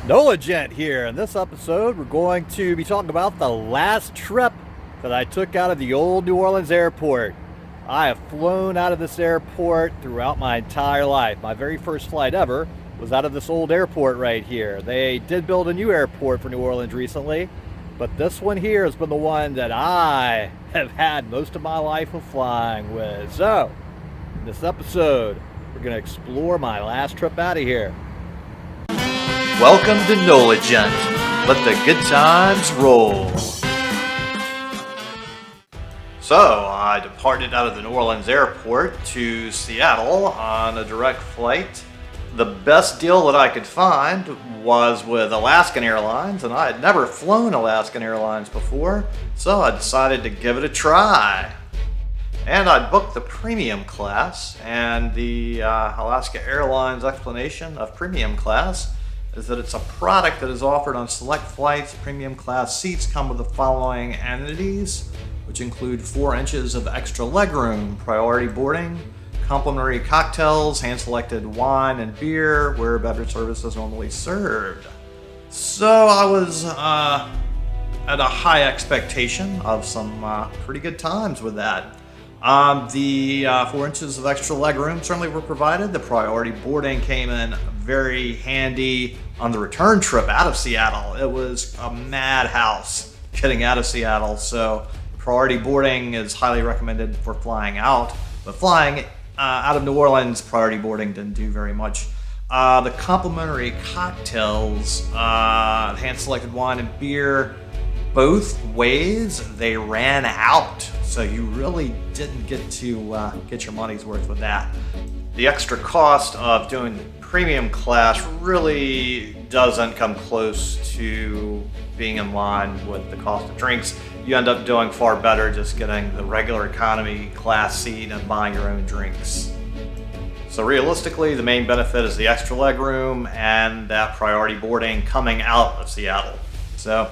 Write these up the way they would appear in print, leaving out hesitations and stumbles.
NOLA Gent here. In this episode, we're going to be talking about the last trip that I took out of the old New Orleans airport. I have flown out of this airport throughout my entire life. My very first flight ever was out of this old airport right here. They did build a new airport for New Orleans recently, but this one here has been the one that I have had most of my life of flying with. So, in this episode, we're going to explore my last trip out of here. Welcome to NOLA Gent. Let the good times roll. So, I departed out of the New Orleans airport to Seattle on a direct flight. The best deal that I could find was with Alaskan Airlines, and I had never flown Alaskan Airlines before, so I decided to give it a try. And I booked the premium class, and the Alaska Airlines explanation of premium class is that it's a product that is offered on select flights. Premium class seats come with the following amenities, which include 4 inches of extra legroom, priority boarding, complimentary cocktails, hand-selected wine and beer, where beverage service is normally served. So I was at a high expectation of some pretty good times with that. The 4 inches of extra legroom certainly were provided. The priority boarding came in very handy on the return trip out of Seattle. It was a madhouse getting out of Seattle, so priority boarding is highly recommended for flying out. But flying out of New Orleans, priority boarding didn't do very much. The complimentary cocktails, hand-selected wine and beer, both ways they ran out, so you really didn't get to get your money's worth with that. The extra cost of doing the premium class really doesn't come close to being in line with the cost of drinks. You end up doing far better just getting the regular economy class seat and buying your own drinks. So realistically, the main benefit is the extra legroom and that priority boarding coming out of Seattle. So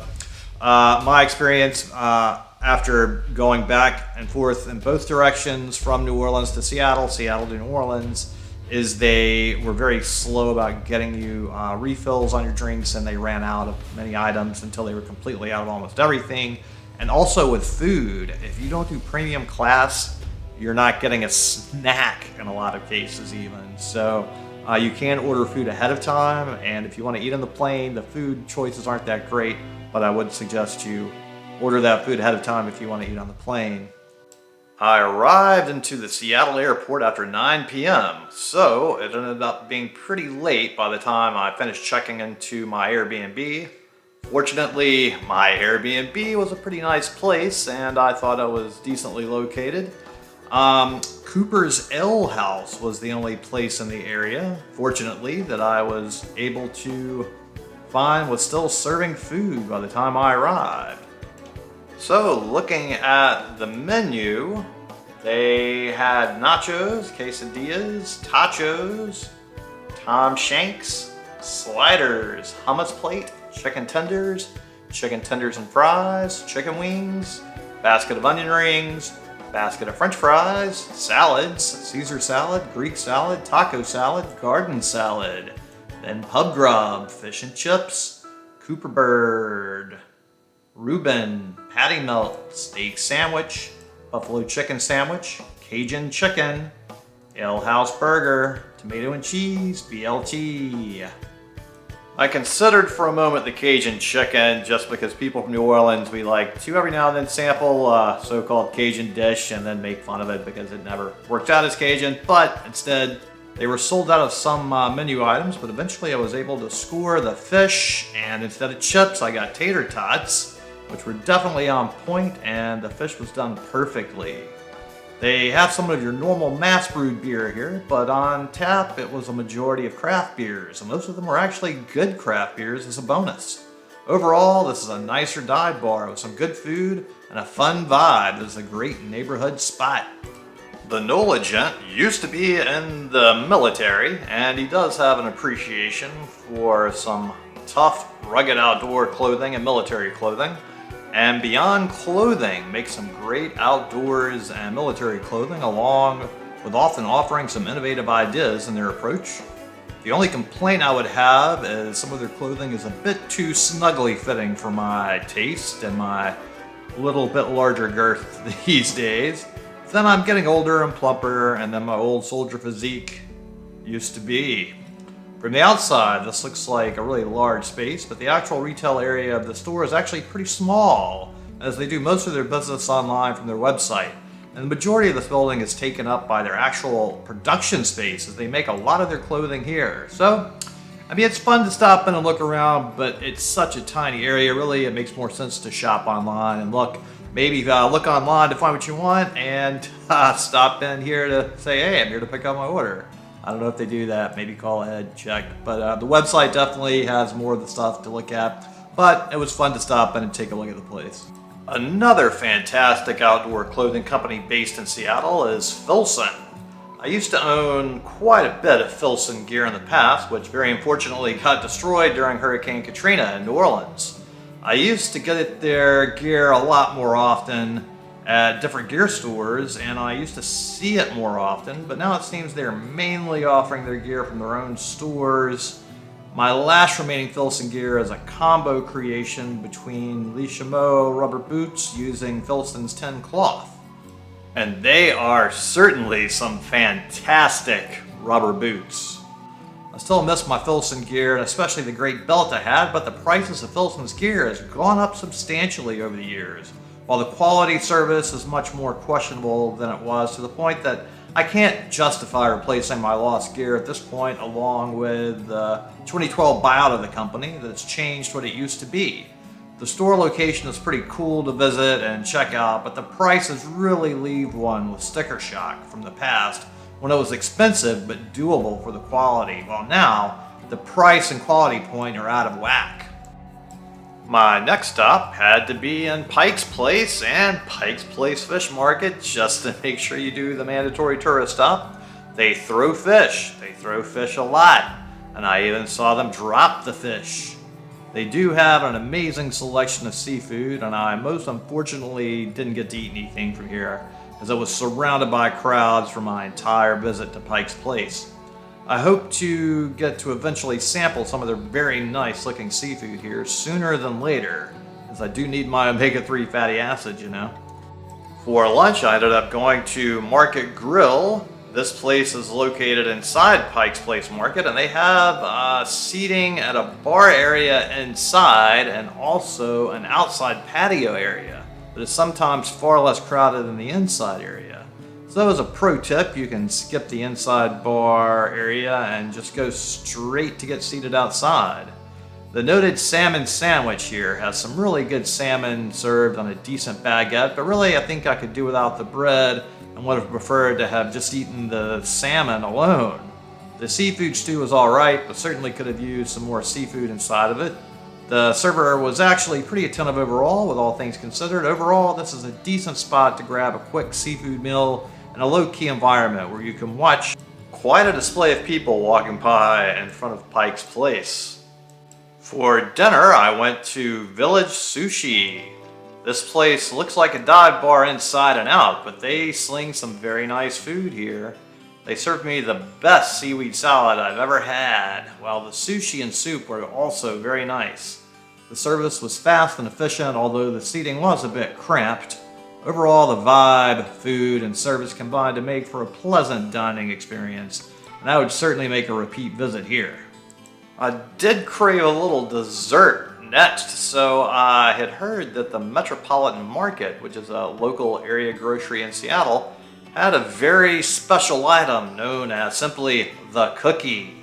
my experience after going back and forth in both directions from New Orleans to Seattle, Seattle to New Orleans, is they were very slow about getting you refills on your drinks, and they ran out of many items until they were completely out of almost everything. And also with food, if you don't do premium class, you're not getting a snack in a lot of cases even. So you can order food ahead of time, and if you want to eat on the plane, the food choices aren't that great, but I would suggest you order that food ahead of time if you want to eat on the plane. I arrived into the Seattle airport after 9 p.m., so it ended up being pretty late by the time I finished checking into my Airbnb. Fortunately, my Airbnb was a pretty nice place, and I thought I was decently located. Cooper's Alehouse was the only place in the area, fortunately, that I was able to find was still serving food by the time I arrived. So, looking at the menu, they had nachos, quesadillas, tachos, Tom Shanks, sliders, hummus plate, chicken tenders and fries, chicken wings, basket of onion rings, basket of french fries, salads, Caesar salad, Greek salad, taco salad, garden salad, then pub grub, fish and chips, Cooper bird, Reuben, patty melt, steak sandwich, buffalo chicken sandwich, Cajun chicken, Alehouse burger, tomato and cheese, BLT. I considered for a moment the Cajun chicken just because people from New Orleans, we like to every now and then sample a so-called Cajun dish and then make fun of it because it never worked out as Cajun, but instead they were sold out of some menu items, but eventually I was able to score the fish, and instead of chips I got tater tots, which were definitely on point, and the fish was done perfectly. They have some of your normal mass brewed beer here, but on tap it was a majority of craft beers, and most of them were actually good craft beers as a bonus. Overall, this is a nicer dive bar with some good food and a fun vibe. This is a great neighborhood spot. The NOLA Gent used to be in the military, and he does have an appreciation for some tough, rugged outdoor clothing and military clothing. And beyond clothing, make some great outdoors and military clothing, along with often offering some innovative ideas in their approach. The only complaint I would have is some of their clothing is a bit too snugly fitting for my taste and my little bit larger girth these days. Then I'm getting older and plumper, and then my old soldier physique used to be. From the outside, this looks like a really large space, but the actual retail area of the store is actually pretty small, as they do most of their business online from their website. And the majority of this building is taken up by their actual production space, as they make a lot of their clothing here. So, I mean, it's fun to stop in and look around, but it's such a tiny area. Really, it makes more sense to shop online and look. Maybe look online to find what you want and stop in here to say, hey, I'm here to pick up my order. I don't know if they do that. Maybe call ahead, check. But the website definitely has more of the stuff to look at. But it was fun to stop in and take a look at the place. Another fantastic outdoor clothing company based in Seattle is Filson. I used to own quite a bit of Filson gear in the past, which very unfortunately got destroyed during Hurricane Katrina in New Orleans. I used to get their gear a lot more often at different gear stores, and I used to see it more often, but now it seems they're mainly offering their gear from their own stores. My last remaining Filson gear is a combo creation between Lishimo rubber boots using Filson's 10 cloth. And they are certainly some fantastic rubber boots. I still miss my Filson gear, and especially the great belt I had, but the prices of Filson's gear has gone up substantially over the years, while the quality service is much more questionable than it was, to the point that I can't justify replacing my lost gear at this point, along with the 2012 buyout of the company that's changed what it used to be. The store location is pretty cool to visit and check out, but the prices really leave one with sticker shock from the past, when it was expensive but doable for the quality, while now the price and quality point are out of whack. My next stop had to be in Pike's Place and Pike's Place Fish Market, just to make sure you do the mandatory tourist stop. They throw fish. They throw fish a lot, and I even saw them drop the fish. They do have an amazing selection of seafood, and I most unfortunately didn't get to eat anything from here, as I was surrounded by crowds for my entire visit to Pike's Place. I hope to get to eventually sample some of their very nice looking seafood here sooner than later, as I do need my omega-3 fatty acids, you know. For lunch, I ended up going to Market Grill. This place is located inside Pike's Place Market, and they have seating at a bar area inside and also an outside patio area, but it's sometimes far less crowded than the inside area. So as a pro tip, you can skip the inside bar area and just go straight to get seated outside. The noted salmon sandwich here has some really good salmon served on a decent baguette, but really I think I could do without the bread and would have preferred to have just eaten the salmon alone. The seafood stew was alright, but certainly could have used some more seafood inside of it. The server was actually pretty attentive overall, with all things considered. Overall, this is a decent spot to grab a quick seafood meal in a low-key environment where you can watch quite a display of people walking by in front of Pike's Place. For dinner, I went to Village Sushi. This place looks like a dive bar inside and out, but they sling some very nice food here. They served me the best seaweed salad I've ever had, while the sushi and soup were also very nice. The service was fast and efficient, although the seating was a bit cramped. Overall, the vibe, food, and service combined to make for a pleasant dining experience, and I would certainly make a repeat visit here. I did crave a little dessert next, so I had heard that the Metropolitan Market, which is a local area grocery in Seattle, had a very special item known as simply the cookie,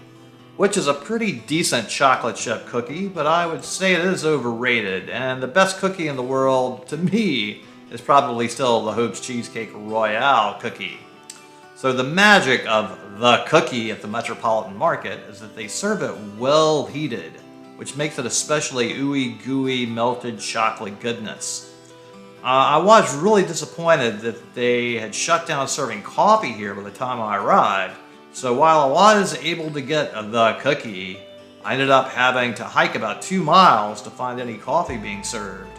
which is a pretty decent chocolate chip cookie, but I would say it is overrated, and the best cookie in the world, to me, is probably still the Hope's Cheesecake Royale cookie. So the magic of the cookie at the Metropolitan Market is that they serve it well heated, which makes it especially ooey gooey melted chocolate goodness. I was really disappointed that they had shut down serving coffee here by the time I arrived, so while I was able to get the cookie, I ended up having to hike about 2 miles to find any coffee being served.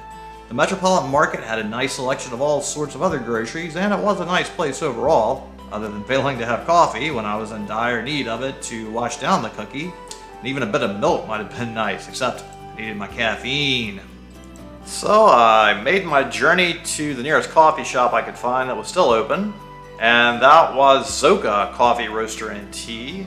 The Metropolitan Market had a nice selection of all sorts of other groceries, and it was a nice place overall. other than failing to have coffee when I was in dire need of it to wash down the cookie. And even a bit of milk might have been nice, except I needed my caffeine. So I made my journey to the nearest coffee shop I could find that was still open, and that was Zoka Coffee Roaster Tea.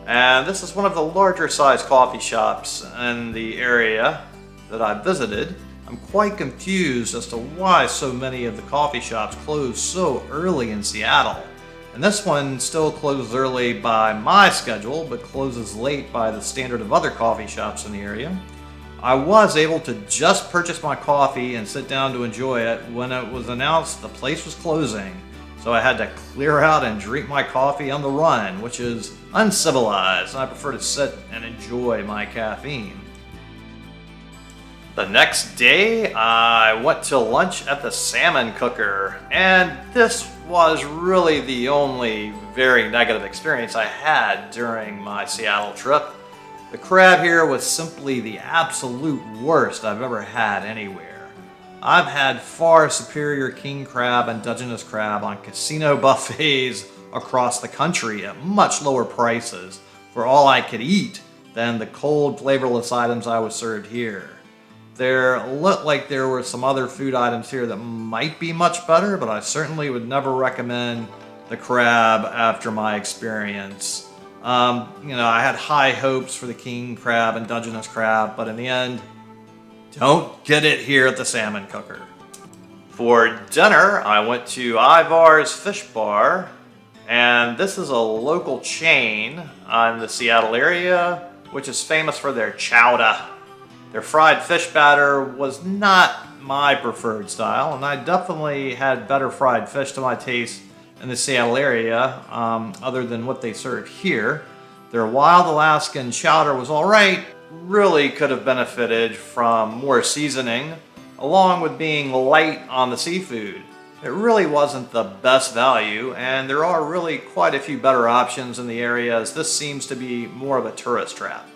And this is one of the larger sized coffee shops in the area that I visited. I'm quite confused as to why so many of the coffee shops close so early in Seattle. And this one still closes early by my schedule, but closes late by the standard of other coffee shops in the area. I was able to just purchase my coffee and sit down to enjoy it when it was announced the place was closing. So I had to clear out and drink my coffee on the run, which is uncivilized, and I prefer to sit and enjoy my caffeine. The next day, I went to lunch at the Salmon Cooker, and this was really the only very negative experience I had during my Seattle trip. The crab here was simply the absolute worst I've ever had anywhere. I've had far superior king crab and Dungeness crab on casino buffets across the country at much lower prices for all I could eat than the cold, flavorless items I was served here. There looked like there were some other food items here that might be much better, but I certainly would never recommend the crab after my experience. I had high hopes for the king crab and Dungeness crab, but in the end, don't get it here at the Salmon Cooker. For dinner, I went to Ivar's Fish Bar, and this is a local chain in the Seattle area, which is famous for their chowder. Their fried fish batter was not my preferred style, and I definitely had better fried fish to my taste in the Seattle area, other than what they serve here. Their wild Alaskan chowder was alright, really could have benefited from more seasoning, along with being light on the seafood. It really wasn't the best value, and there are really quite a few better options in the area, as this seems to be more of a tourist trap.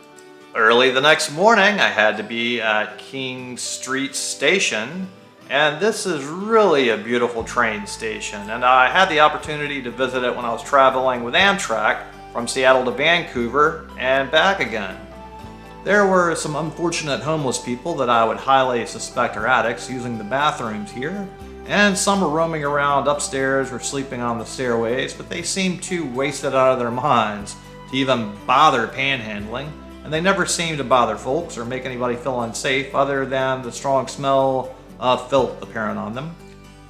Early the next morning, I had to be at King Street Station, and this is really a beautiful train station, and I had the opportunity to visit it when I was traveling with Amtrak from Seattle to Vancouver and back again. There were some unfortunate homeless people that I would highly suspect are addicts using the bathrooms here, and some were roaming around upstairs or sleeping on the stairways, but they seemed too wasted out of their minds to even bother panhandling, and they never seemed to bother folks or make anybody feel unsafe other than the strong smell of filth apparent on them.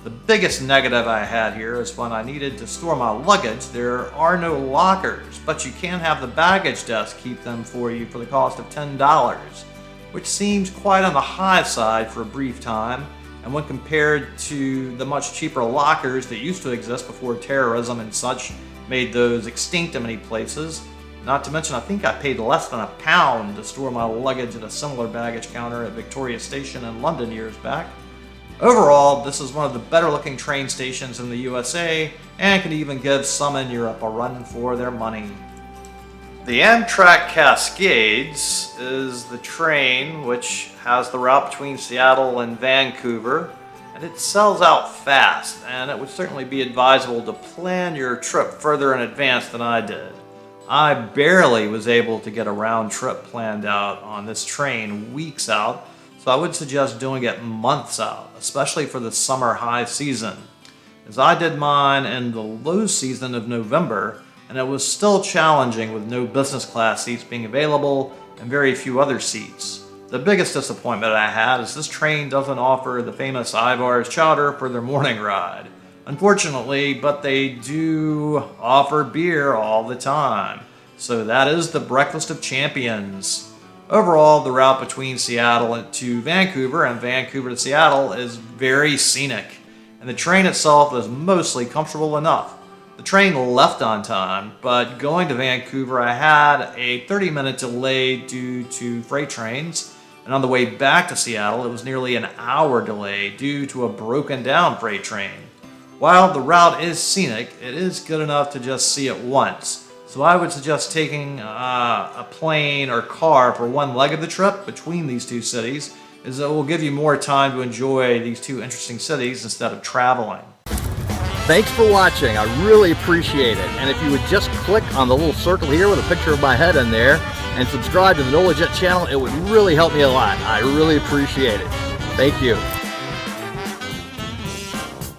The biggest negative I had here is when I needed to store my luggage, there are no lockers, but you can have the baggage desk keep them for you for the cost of $10, which seems quite on the high side for a brief time, and when compared to the much cheaper lockers that used to exist before terrorism and such made those extinct in many places. Not to mention, I think I paid less than £1 to store my luggage at a similar baggage counter at Victoria Station in London years back. Overall, this is one of the better looking train stations in the USA, and can even give some in Europe a run for their money. The Amtrak Cascades is the train which has the route between Seattle and Vancouver, and it sells out fast, and it would certainly be advisable to plan your trip further in advance than I did. I barely was able to get a round trip planned out on this train weeks out, so I would suggest doing it months out, especially for the summer high season, as I did mine in the low season of November, and it was still challenging with no business class seats being available and very few other seats. The biggest disappointment I had is this train doesn't offer the famous Ivar's chowder for their morning ride. Unfortunately, but they do offer beer all the time. So that is the breakfast of champions. Overall, the route between Seattle to Vancouver and Vancouver to Seattle is very scenic, and the train itself is mostly comfortable enough. The train left on time, but going to Vancouver, I had a 30-minute delay due to freight trains, and on the way back to Seattle, it was nearly an hour delay due to a broken down freight train. While the route is scenic, it is good enough to just see it once. So I would suggest taking a plane or car for one leg of the trip between these two cities, as it will give you more time to enjoy these two interesting cities instead of traveling. Thanks for watching. I really appreciate it. And if you would just click on the little circle here with a picture of my head in there and subscribe to the NOLA Jet channel, it would really help me a lot. I really appreciate it. Thank you.